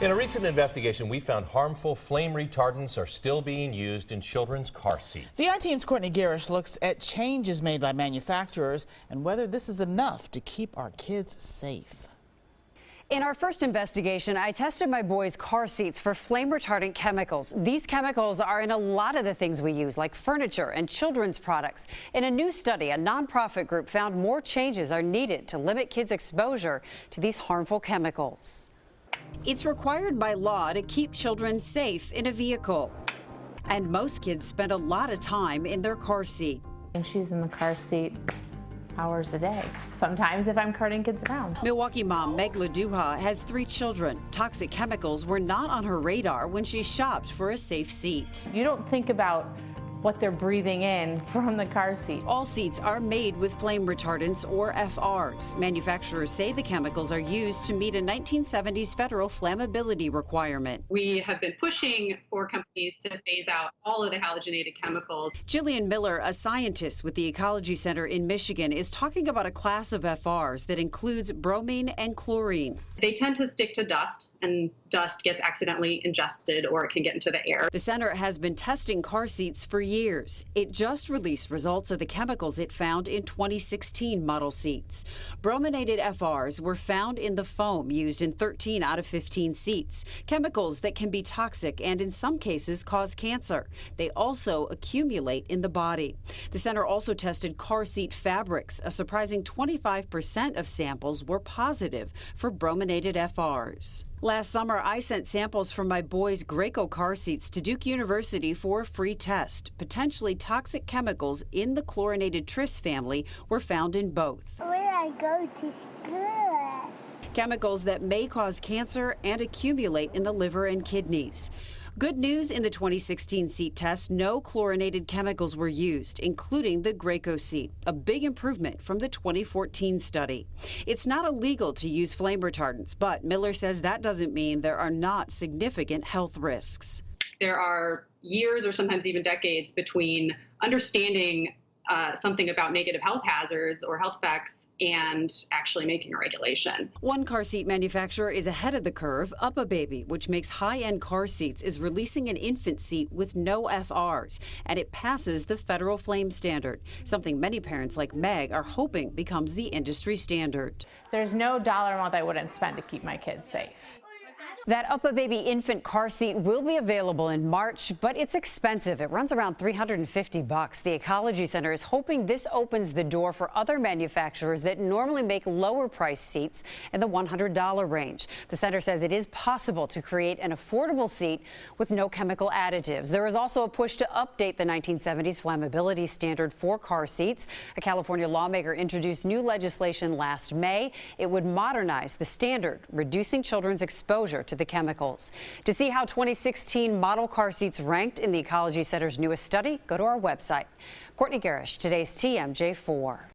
In a recent investigation, we found harmful flame retardants are still being used in children's car seats. The I-Team's Courtney Garish looks at changes made by manufacturers and whether this is enough to keep our kids safe. In our first investigation, I tested my boys' car seats for flame retardant chemicals. These chemicals are in a lot of the things we use, like furniture and children's products. In a new study, a nonprofit group found more changes are needed to limit kids' exposure to these harmful chemicals. It's required by law to keep children safe in a vehicle. And most kids spend a lot of time in their car seat. And she's in the car seat hours a day, sometimes if I'm carting kids around. Milwaukee mom Meg Laduha has 3 children. Toxic chemicals were not on her radar when she shopped for a safe seat. You don't think about what they're breathing in from the car seat. All seats are made with flame retardants, or FRs. Manufacturers say the chemicals are used to meet a 1970s federal flammability requirement. We have been pushing for companies to phase out all of the halogenated chemicals. Jillian Miller, a scientist with the Ecology Center in Michigan, is talking about a class of FRs that includes bromine and chlorine. They tend to stick to dust, and dust gets accidentally ingested or it can get into the air. The center has been testing car seats for years. It just released results of the chemicals it found in 2016 model seats. Brominated FRs were found in the foam used in 13 out of 15 seats, chemicals that can be toxic and in some cases cause cancer. They also accumulate in the body. The center also tested car seat fabrics. A surprising 25% of samples were positive for brominated FRs. Last summer, I sent samples from my boys' Graco car seats to Duke University for a free test. Potentially toxic chemicals in the chlorinated tris family were found in both. Where I go to school. Chemicals that may cause cancer and accumulate in the liver and kidneys. Good news in the 2016 seat test, no chlorinated chemicals were used, including the Graco seat, a big improvement from the 2014 study. It's not illegal to use flame retardants, but Miller says that doesn't mean there are not significant health risks. There are years or sometimes even decades between understanding something about negative health hazards or health effects and actually making a regulation. One car seat manufacturer is ahead of the curve. UPPababy, which makes high-end car seats, is releasing an infant seat with no FRs, and it passes the federal flame standard, something many parents like Meg are hoping becomes the industry standard. There's no dollar amount I wouldn't spend to keep my kids safe. That UPPababy infant car seat will be available in March, but it's expensive. It runs around $350. The Ecology Center is hoping this opens the door for other manufacturers that normally make lower price seats in the $100 range. The center says it is possible to create an affordable seat with no chemical additives. There is also a push to update the 1970s flammability standard for car seats. A California lawmaker introduced new legislation last May. It would modernize the standard, reducing children's exposure to the chemicals. To see how 2016 model car seats ranked in the Ecology Center's newest study, go to our website. Courtney Garish, today's TMJ4.